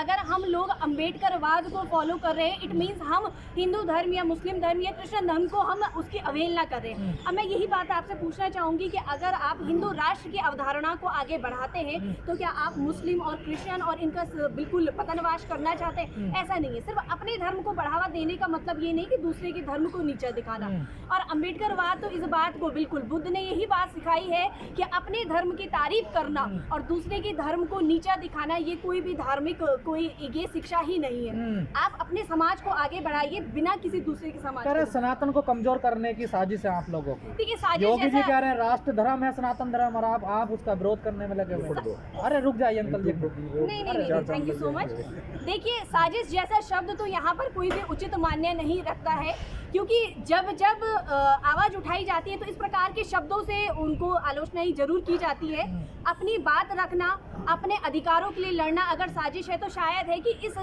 अगर हम लोग अम्बेडकरवाद को फॉलो कर रहे हैं, इट मीन्स हम हिंदू धर्म या मुस्लिम धर्म या कृष्ण धर्म को हम उसकी अवहेलना कर रहे हैं। अब मैं यही बात आपसे पूछना चाहूँगी कि अगर आप हिंदू राष्ट्र की अवधारणा को आगे बढ़ाते हैं तो क्या आप मुस्लिम और क्रिश्चियन और इनका बिल्कुल पतनवास करना चाहते हैं? ऐसा नहीं है। सिर्फ अपने धर्म को बढ़ावा देने का मतलब ये नहीं कि दूसरे के धर्म को नीचा दिखाना। और अम्बेडकरवाद तो इस बात को बिल्कुल, बुद्ध ने यही बात सिखाई है कि अपने धर्म की तारीफ करना और दूसरे के धर्म को नीचा दिखाना ये कोई भी धार्मिक कोई ये शिक्षा ही नहीं है। आप अपने समाज को आगे बढ़ाइए बिना किसी दूसरे के समाज को। सनातन को कमजोर करने की साजिश है आप लोगों की। देखिए साजिश, योगी जी कह रहे हैं राष्ट्र धर्म है सनातन धर्म और आप उसका विरोध करने में लगे हुए। अरे रुक जाइए अंकल जी। नहीं, थैंक यू सो मच। देखिए साजिश जैसा शब्द तो यहाँ पर कोई भी उचित मान्य नहीं रखता है, क्योंकि जब आवाज़ उठाई जाती है तो इस प्रकार के शब्दों से उनको आलोचना ही जरूर की जाती है। अपनी बात रखना, अपने अधिकारों के लिए लड़ना अगर साजिश है तो शायद है कि इस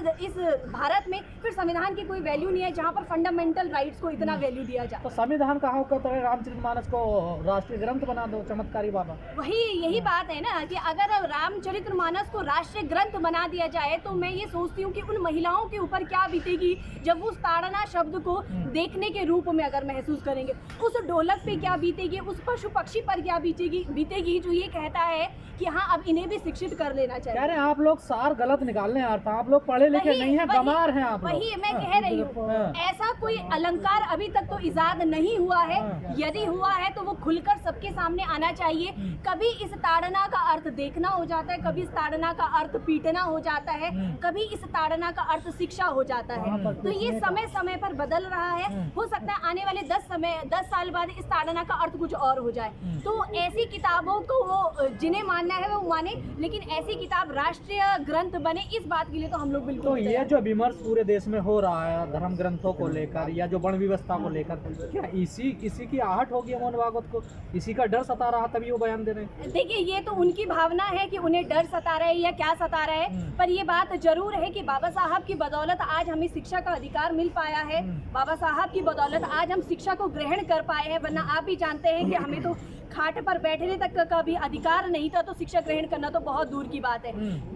भारत में फिर संविधान की कोई वैल्यू नहीं है जहाँ पर फंडामेंटल राइट्स को इतना वैल्यू दिया जाए। तो संविधान कहाँ कहता है रामचरितमानस को राष्ट्रीय ग्रंथ बना दो, चमत्कारी बाबा। यही बात है ना कि अगर रामचरितमानस को राष्ट्रीय ग्रंथ बना दिया जाए तो मैं ये सोचती हूँ कि उन महिलाओं के ऊपर क्या बीतेगी जब उस ताड़ना शब्द को देखने के रूप में अगर महसूस करेंगे, उस ढोलक पे क्या बीतेगी, उस पशु पक्षी पर क्या बीतेगी जो ये कहता है कि हाँ अब इन्हें भी शिक्षित कर लेना चाहिए। कह रहे हैं आप लोग सार गलत निकालने अर्थ, आप लोग पढ़े लिखे नहीं हैं, गंवार हैं आप लोग। वही मैं कह रही हूँ, ऐसा कोई अलंकार अभी तक तो इजाद नहीं हुआ है। यदि हुआ है तो वो खुलकर सबके सामने आना चाहिए। कभी इस ताड़ना का अर्थ देखना हो जाता है, कभी इस ताड़ना का अर्थ पीटना हो जाता है, कभी इस ताड़ना का अर्थ शिक्षा हो जाता है। तो ये समय समय पर बदल रहा है। हो सकता है आने वाले 10 साल बाद इस ताड़ना का अर्थ कुछ और हो जाए। तो ऐसी किताबों को वो जिन्हें मानना है वो माने, लेकिन ऐसी किताब राष्ट्रीय ग्रंथ बने इस बात के लिए तो हम लोग बिल्कुल। तो ये जो विमर्श पूरे देश में हो रहा है धर्म ग्रंथों को लेकर या जो वर्ण व्यवस्था को लेकर, क्या इसी की आहट होगी मोहन भागवत को? इसी का डर सता रहा तभी वो बयान दे रहे हैं। देखिए ये तो उनकी भावना है कि उन्हें डर सता रहा है या क्या सता रहा है, पर ये बात जरूर है कि बाबा साहब की बदौलत आज हमें शिक्षा का अधिकार मिल पाया है। बाबा साहब की बदौलत आज हम शिक्षा को ग्रहण कर पाए हैं, वरना आप भी जानते हैं कि हमें तो खाट पर बैठने तक का भी अधिकार नहीं था, तो शिक्षा ग्रहण करना तो बहुत दूर की बात है।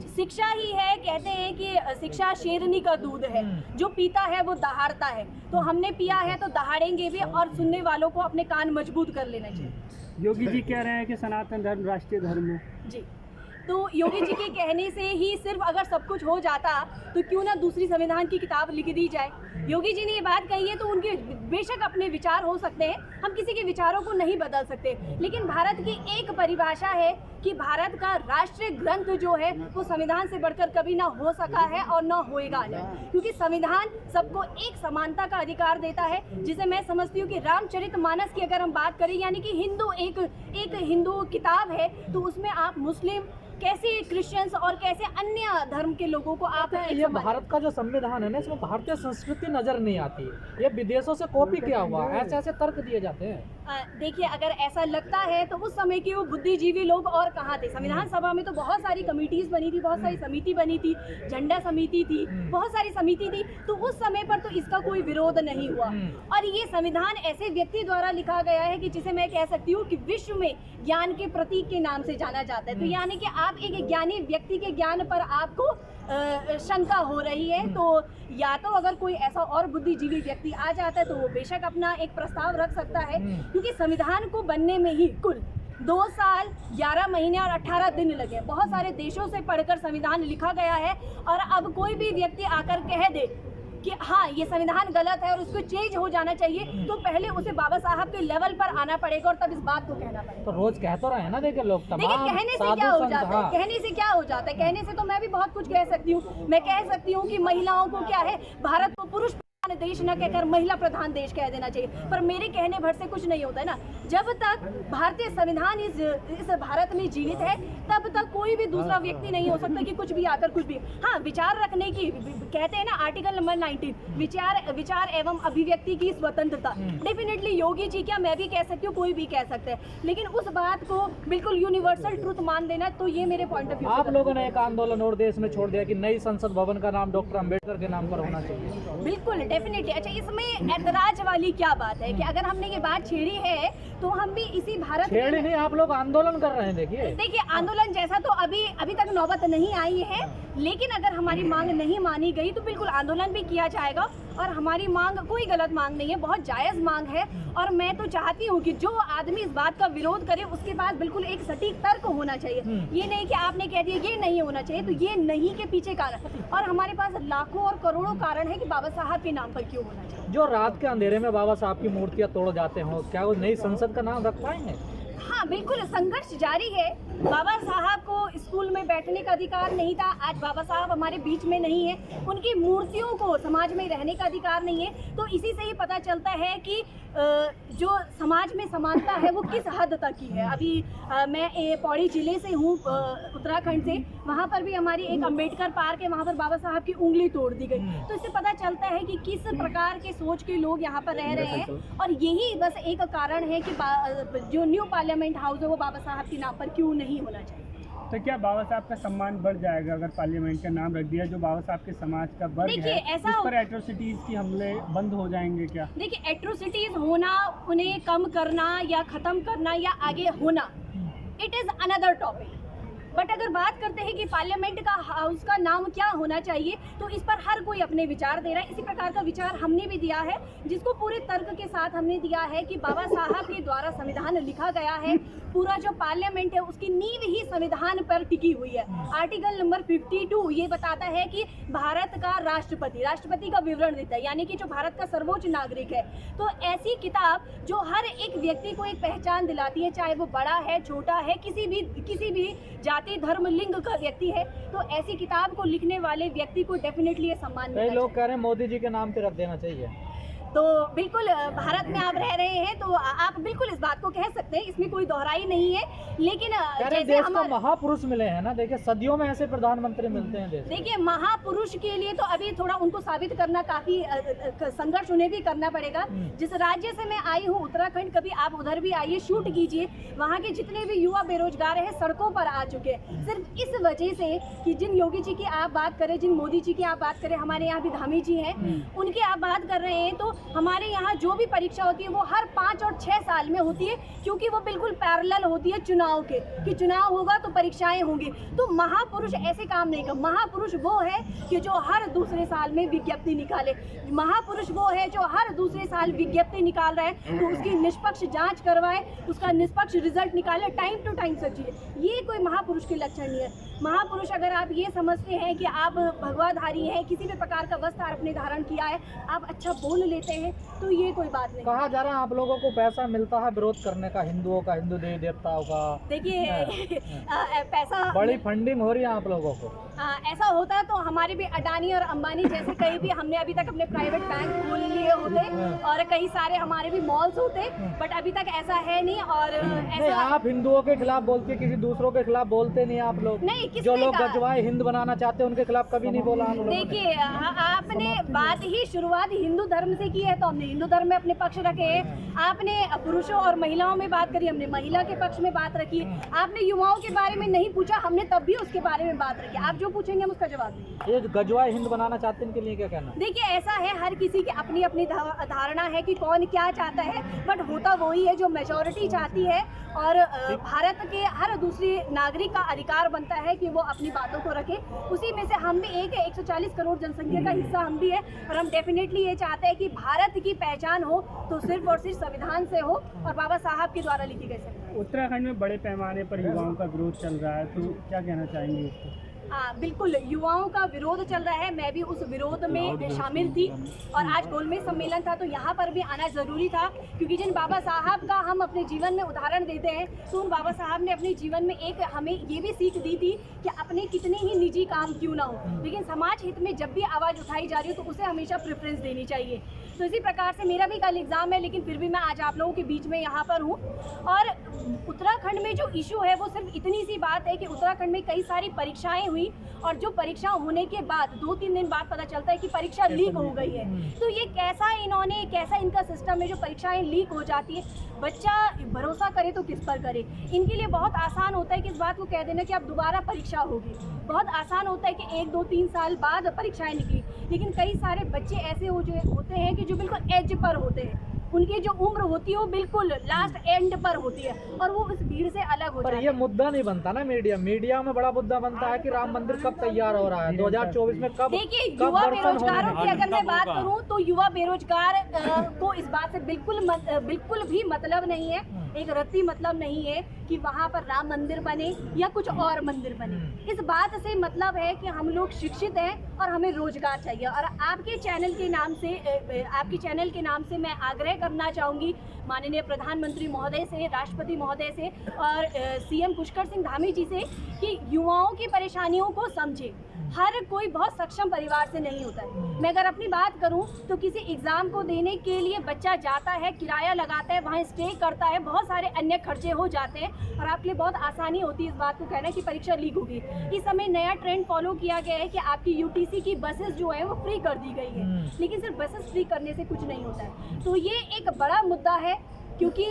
शिक्षा ही है, कहते हैं कि शिक्षा शेरनी का दूध है, जो पीता है वो दहाड़ता है। तो हमने पिया है तो दहाड़ेंगे भी, और सुनने वालों को अपने कान मजबूत कर लेना चाहिए। योगी जी कह रहे हैं कि सनातन धर्म राष्ट्रीय धर्म है जी, तो योगी जी के कहने से ही सिर्फ अगर सब कुछ हो जाता तो क्यों ना दूसरी संविधान की किताब लिख दी जाए। योगी जी ने ये बात कही है तो उनके बेशक अपने विचार हो सकते हैं, हम किसी के विचारों को नहीं बदल सकते, लेकिन भारत की एक परिभाषा है कि भारत का राष्ट्रीय ग्रंथ जो है वो संविधान से बढ़कर कभी ना हो सका है और ना होएगा नहीं, क्योंकि संविधान सबको एक समानता का अधिकार देता है, जिसे मैं समझती हूँ कि रामचरितमानस की अगर हम बात करें, यानी कि हिंदू एक हिंदू किताब है, तो उसमें आप मुस्लिम कैसे क्रिश्चियंस और कैसे अन्य धर्म के लोगों को आप ये भारत का जो संविधान है ना, इसमें भारतीय संस्कृति नजर नहीं आती है। ये विदेशों से कॉपी किया हुआ, ऐसे तर्क दिए जाते हैं। देखिए अगर ऐसा लगता है तो उस समय के वो बुद्धिजीवी लोग और कहाँ थे? संविधान सभा में तो बहुत सारी कमिटीज बनी थी, बहुत सारी समिति बनी थी, झंडा समिति थी, बहुत सारी समिति थी, तो उस समय पर तो इसका कोई विरोध नहीं हुआ। और ये संविधान ऐसे व्यक्ति द्वारा लिखा गया है कि जिसे मैं कह सकती हूँ कि विश्व में ज्ञान के प्रतीक के नाम से जाना जाता है। तो यानी कि आप एक ज्ञानी व्यक्ति के ज्ञान पर आपको शंका हो रही है, तो या तो अगर कोई ऐसा और बुद्धिजीवी व्यक्ति आ जाता है तो वो बेशक अपना एक प्रस्ताव रख सकता है, क्योंकि संविधान को बनने में ही कुल 2 साल 11 महीने और 18 दिन लगे। बहुत सारे देशों से पढ़कर संविधान लिखा गया है, और अब कोई भी व्यक्ति आकर कह दे कि हाँ ये संविधान गलत है और उसको चेंज हो जाना चाहिए, तो पहले उसे बाबा साहब के लेवल पर आना पड़ेगा और तब इस बात को कहना पड़ेगा। तो रोज कह तो रहे हैं ना, देखिए लोग देखिए कहने से क्या हो जाता है, कहने से क्या हो जाता है, कहने से तो मैं भी बहुत कुछ कह सकती हूँ। मैं कह सकती हूँ कि महिलाओं को क्या है, भारत को पुरुष देश न कहकर महिला प्रधान देश कह देना चाहिए, पर मेरे कहने भर से कुछ नहीं होता है ना। जब तक भारतीय संविधान इस भारत में जीवित है तब तक कोई भी दूसरा व्यक्ति नहीं हो सकता कि कुछ भी आकर कुछ भी, हाँ विचार रखने की, कहते हैं ना आर्टिकल नंबर 19 विचार एवं अभिव्यक्ति की स्वतंत्रता। डेफिनेटली योगी जी क्या मैं भी कह सकती हूँ, कोई भी कह सकता है, लेकिन उस बात को बिल्कुल यूनिवर्सल ट्रुथ मान देना, तो ये मेरे पॉइंट ऑफ व्यू। आप लोगों ने एक आंदोलन और देश में छोड़ दिया कि नई संसद भवन का नाम डॉक्टर अम्बेडकर के नाम पर होना चाहिए। बिल्कुल डेफिनेटली। अच्छा, इसमें ऐतराज वाली क्या बात है कि अगर हमने ये बात छेड़ी है तो हम भी इसी भारत छेड़ी नहीं, आप लोग आंदोलन कर रहे हैं। देखिए आंदोलन जैसा तो अभी तक नौबत नहीं आई है, लेकिन अगर हमारी मांग नहीं मानी गई तो बिल्कुल आंदोलन भी किया जाएगा। और हमारी मांग कोई गलत मांग नहीं है, बहुत जायज़ मांग है। और मैं तो चाहती हूँ कि जो आदमी इस बात का विरोध करे उसके पास बिल्कुल एक सटीक तर्क होना चाहिए। ये नहीं कि आपने कह दिया ये नहीं होना चाहिए, तो ये नहीं के पीछे कारण, और हमारे पास लाखों और करोड़ों कारण है कि बाबा साहब के नाम पर क्यों होना चाहिए। जो रात के अंधेरे में बाबा साहब की मूर्तियां तोड़ जाते हो, क्या वो नई संसद का नाम रख पाएंगे? हाँ बिल्कुल, संघर्ष जारी है। बाबा साहब को स्कूल में बैठने का अधिकार नहीं था, आज बाबा साहब हमारे बीच में नहीं है। उनकी मूर्तियों को समाज में रहने का अधिकार नहीं है। तो इसी से ही पता चलता है कि जो समाज में समानता है वो किस हद तक की है। अभी मैं पौड़ी जिले से हूँ, उत्तराखंड से। वहाँ पर भी हमारी एक अम्बेडकर पार्क है, वहाँ पर बाबा साहब की उंगली तोड़ दी गई। तो इससे पता चलता है कि किस प्रकार के सोच के लोग यहाँ पर रह रहे हैं। और यही बस एक कारण है कि जो न्यू पार्लियामेंट हाउस है वो बाबा साहब के नाम पर क्यों नहीं होना चाहिए। तो क्या बाबा साहब का सम्मान बढ़ जाएगा अगर पार्लियामेंट का नाम रख दिया? जो बाबा साहब के समाज का वर्ग है, ऐसा उस पर एट्रोसिटीज की हमले बंद हो जाएंगे क्या? देखिए, एट्रोसिटीज होना, उन्हें कम करना या ख़त्म करना या आगे होना, it is another topic. But अगर बात करते हैं कि पार्लियामेंट का हाउस का नाम क्या होना चाहिए, तो इस पर हर कोई अपने विचार दे रहा है। इसी प्रकार का विचार हमने भी दिया है, जिसको पूरे तर्क के साथ हमने दिया है कि बाबा साहब के द्वारा संविधान लिखा गया है। पूरा जो पार्लियामेंट है उसकी नींव ही संविधान पर टिकी हुई है। आर्टिकल नंबर 52 ये बताता है कि भारत का राष्ट्रपति का विवरण देता है, यानी कि जो भारत का सर्वोच्च नागरिक है। तो ऐसी किताब जो हर एक व्यक्ति को एक पहचान दिलाती है, चाहे वो बड़ा है, छोटा है, किसी भी जाति, धर्म, लिंग का व्यक्ति है, तो ऐसी किताब को लिखने वाले व्यक्ति को डेफिनेटली ये सम्मान मिलना चाहिए। लोग कह रहे हैं मोदी जी के नाम पे रख देना चाहिए। तो बिल्कुल, भारत में आप रह रहे हैं तो आप बिल्कुल इस बात को कह सकते हैं, इसमें कोई दोहराई नहीं है। लेकिन जैसे देश को महापुरुष मिले हैं ना, देखिए सदियों में ऐसे प्रधानमंत्री मिलते हैं देश। देखिए, महापुरुष के लिए तो अभी थोड़ा उनको साबित करना काफी संघर्ष उन्हें भी करना पड़ेगा। जिस राज्य से मैं आई हूँ, उत्तराखंड, कभी आप उधर भी आइए, शूट कीजिए, वहाँ के जितने भी युवा बेरोजगार हैं सड़कों पर आ चुके हैं, सिर्फ इस वजह से कि जिन योगी जी की आप बात करें, जिन मोदी जी की आप बात करें, हमारे यहाँ भी धामी जी हैं, उनकी आप बात कर रहे हैं, तो हमारे यहाँ जो भी परीक्षा होती है वो हर 5 और 6 साल में होती है, क्योंकि वो बिल्कुल पैरेलल होती है चुनाव के, कि चुनाव होगा तो परीक्षाएं होंगी। तो महापुरुष ऐसे काम नहीं कर। महापुरुष वो है कि जो हर दूसरे साल में विज्ञप्ति निकाले। महापुरुष वो है जो हर दूसरे साल विज्ञप्ति निकाल रहा है, तो उसकी निष्पक्ष जांच करवाए, उसका निष्पक्ष रिजल्ट निकाले, टाइम टू टाइम सचिए। ये कोई महापुरुष के लक्षण नहीं है। महापुरुष अगर आप ये समझते हैं कि आप भगवाधारी हैं, किसी भी प्रकार का वस्त्र आपने धारण किया है, आप अच्छा बोल लेते हैं, तो ये कोई बात नहीं। कहा जा रहा है आप लोगों को पैसा मिलता है विरोध करने का, हिंदुओं का, हिंदू देवी देवताओं का। देखिए पैसा बड़ी फंडिंग हो रही है आप लोगों को। ऐसा होता तो हमारे भी अडानी और अंबानी जैसे कई भी हमने अभी तक अपने प्राइवेट बैंक खोल लिए होते, और कई सारे हमारे भी मॉल्स होते, बट अभी तक ऐसा है नहीं। और ऐसा आप हिंदुओं के खिलाफ बोलते, किसी दूसरों के खिलाफ बोलते नहीं आप लोग। नहीं, जो लोग गजवाए हिंद बनाना चाहते हैं उनके खिलाफ कभी नहीं बोला हम लोगों ने। देखिए, आपने बात ही शुरुआत हिंदू धर्म से की है, तो हमने हिंदू धर्म में अपने पक्ष रखे हैं। आपने पुरुषों और महिलाओं में बात करी, हमने महिला के पक्ष में बात रखी। आपने युवाओं के बारे में नहीं पूछा, हमने तब भी उसके बारे में बात रखी। आप जो पूछेंगे हम उसका जवाब देंगे। ये गजवाए हिंद बनाना चाहते हैं, इनके लिए क्या कहना? देखिए, ऐसा है, हर किसी की अपनी अपनी धारणा है कि कौन क्या चाहता है, बट होता वही है जो मेजॉरिटी चाहती है। और भारत के हर दूसरे नागरिक का अधिकार बनता है कि वो अपनी बातों को रखे। उसी में से हम भी एक है, 140 करोड़ जनसंख्या का हिस्सा हम भी है, और हम डेफिनेटली ये चाहते हैं कि भारत की पहचान हो तो सिर्फ और सिर्फ संविधान से हो और बाबा साहब के द्वारा लिखी गई संविधान। उत्तराखंड में बड़े पैमाने पर युवाओं का विरोध चल रहा है, तो क्या कहना चाहेंगे इसको? बिल्कुल, युवाओं का विरोध चल रहा है। मैं भी उस विरोध में शामिल थी, और आज गोलमेज सम्मेलन था तो यहाँ पर भी आना ज़रूरी था, क्योंकि जिन बाबा साहब का हम अपने जीवन में उदाहरण देते हैं, तो उन बाबा साहब ने अपने जीवन में एक हमें ये भी सीख दी थी कि अपने कितने ही निजी काम क्यों ना हो, लेकिन समाज हित में जब भी आवाज़ उठाई जा रही हो तो उसे हमेशा प्रेफरेंस देनी चाहिए। तो इसी प्रकार से मेरा भी कल एग्ज़ाम है, लेकिन फिर भी मैं आज आप लोगों के बीच में यहाँ पर हूँ। और उत्तराखंड में जो इशू है वो सिर्फ इतनी सी बात है कि उत्तराखंड में कई सारी परीक्षाएँ हुई और जो परीक्षा होने के बाद 2-3 दिन बाद पता चलता है कि परीक्षा लीक हो गई है। तो ये कैसा इनका सिस्टम है जो परीक्षाएं लीक हो जाती है। बच्चा भरोसा करे तो किस पर करे। इनके लिए बहुत आसान होता है कि इस बात को कह देना कि अब दोबारा परीक्षा होगी। बहुत आसान होता है कि 1, 2, 3 साल बाद परीक्षाएं निकली, लेकिन कई सारे बच्चे ऐसे होते हैं कि जो बिल्कुल एज पर होते हैं, उनकी जो उम्र होती है वो बिल्कुल लास्ट एंड पर होती है और वो उस भीड़ से अलग हो पर जाते ये हैं। मुद्दा नहीं बनता ना मीडिया में बड़ा मुद्दा बनता है कि राम मंदिर कब तैयार हो रहा है, 2024 में कब देखिए, कब युवा दर्शन होने बेरोजगारों हैं? की अगर मैं कब बात होगा? करूं तो युवा बेरोजगार को इस बात से बिल्कुल भी मतलब नहीं है, एक रत्ती मतलब नहीं है कि वहां पर राम मंदिर बने या कुछ और मंदिर बने। इस बात से मतलब है कि हम लोग शिक्षित हैं और हमें रोजगार चाहिए। और आपके चैनल के नाम से मैं आग्रह करना चाहूँगी माननीय प्रधानमंत्री महोदय से, राष्ट्रपति महोदय से और सीएम पुष्कर सिंह धामी जी से कि युवाओं की परेशानियों को समझे। हर कोई बहुत सक्षम परिवार से नहीं होता है। मैं अगर अपनी बात करूं तो किसी एग्ज़ाम को देने के लिए बच्चा जाता है, किराया लगाता है, वहाँ स्टे करता है, बहुत सारे अन्य खर्चे हो जाते हैं और आपके लिए बहुत आसानी होती है इस बात को कहना कि परीक्षा लीक होगी। इस समय नया ट्रेंड फॉलो किया गया है कि आपकी यूटीसी की बसेस जो है वो फ्री कर दी गई है, लेकिन सिर्फ बसेस फ्री करने से कुछ नहीं होता है। तो ये एक बड़ा मुद्दा है क्योंकि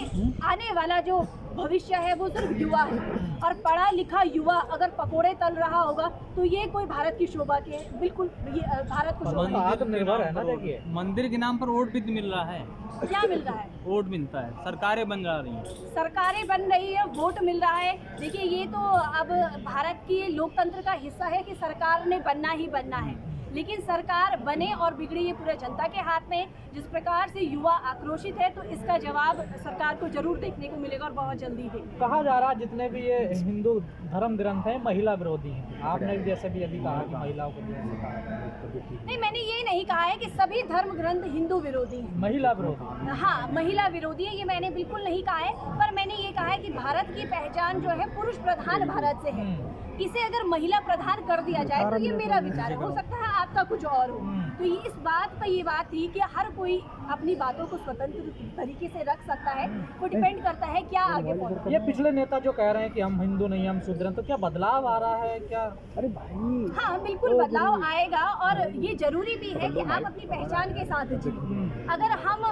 आने वाला जो भविष्य है वो सिर्फ युवा है और पढ़ा लिखा युवा अगर पकोड़े तल रहा होगा तो ये कोई भारत की शोभा के बिल्कुल ये भारत को शोभा नहीं। आत्मनिर्भर है ना। देखिए, मंदिर के नाम पर वोट भी मिल रहा है, क्या मिल रहा है? वोट मिलता है, सरकारें बन जा रही हैं। सरकारें बन रही है, वोट मिल रहा है। देखिए, ये तो अब भारत की लोकतंत्र का हिस्सा है कि सरकार ने बनना ही बनना है, लेकिन सरकार बने और बिगड़े ये पूरे जनता के हाथ में। जिस प्रकार से युवा आक्रोशित है तो इसका जवाब सरकार को जरूर देखने को मिलेगा और बहुत जल्दी देगा। कहा जा रहा है जितने भी ये हिंदू धर्म ग्रंथ हैं महिला विरोधी हैं। आपने जैसे भी अभी कहा कि महिलाओं को नहीं, मैंने ये नहीं कहा है कि सभी धर्म ग्रंथ हिंदू विरोधी हैं। महिला विरोधी, हाँ, महिला विरोधी है, ये मैंने बिल्कुल नहीं कहा है। पर मैंने ये कहा है कि भारत की पहचान जो है पुरुष प्रधान भारत से है। इसे अगर महिला प्रधान कर दिया जाए तो ये मेरा विचार है, हो सकता है आपका कुछ और हो। तो ये इस बात पर ये बात थी कि हर कोई अपनी बातों को स्वतंत्र तरीके से रख सकता है, वो डिपेंड करता है क्या आगे फॉलो। ये पिछले नेता जो कह रहे हैं कि हम हिंदू नहीं हम शूद्र हैं, तो क्या बदलाव आ रहा है क्या? अरे भाई, हाँ, बिल्कुल बदलाव आएगा और ये जरूरी भी है कि आप अपनी पहचान के साथ जिए। अगर हम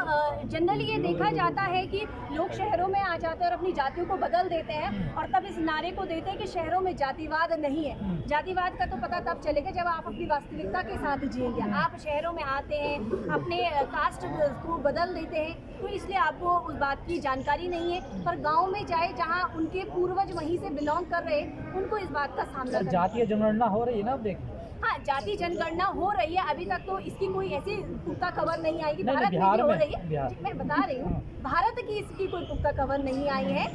जनरली ये देखा जाता है कि लोग शहरों में आ जाते हैं और अपनी जातियों को बदल देते हैं और तब इस नारे को देते हैं कि शहरों में जातिवाद नहीं है। जातिवाद का तो पता तब चलेगा जब आप अपनी वास्तविकता के साथ जिएंगे। आप शहरों में आते हैं, अपने कास्ट को बदल देते हैं, तो इसलिए आपको उस बात की जानकारी नहीं है। पर गाँव में जाए जहाँ उनके पूर्वज वहीं से बिलोंग कर रहे, उनको इस बात का सामना करना। जातीय जनगणना हो रही है ना, अब देखिए। हाँ, जाति जनगणना हो रही है, अभी तक तो इसकी कोई ऐसी पुख्ता खबर नहीं आई कि नहीं, भारत में बिहार भी हो में, रही है। बिहार। मैं बता रही हूँ, भारत की इसकी कोई पुख्ता खबर नहीं आई है,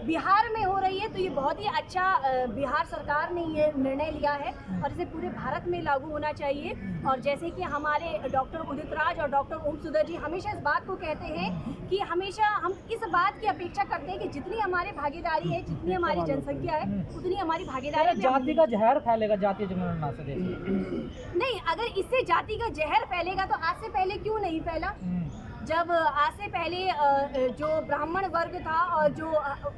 बिहार में हो रही है। तो ये बहुत ही अच्छा बिहार सरकार ने ये निर्णय लिया है और इसे पूरे भारत में लागू होना चाहिए। और जैसे कि हमारे डॉक्टर उदित राज और डॉक्टर ओम सुंदर जी हमेशा इस बात को कहते हैं कि हमेशा हम इस बात की अपेक्षा करते हैं कि जितनी हमारी भागीदारी है, जितनी हमारी जनसंख्या है, उतनी हमारी भागीदारी में हम- जाति का जहर फैलेगा जातीय जनगणना से, देखिए। नहीं, अगर इससे जाति का जहर फैलेगा तो आज से पहले क्यों नहीं फैला? जब आज से पहले जो ब्राह्मण वर्ग था और जो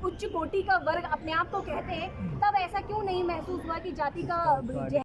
उच्च कोटि का वर्ग अपने आप को कहते हैं, तब ऐसा क्यों नहीं महसूस हुआ कि जाति का जहर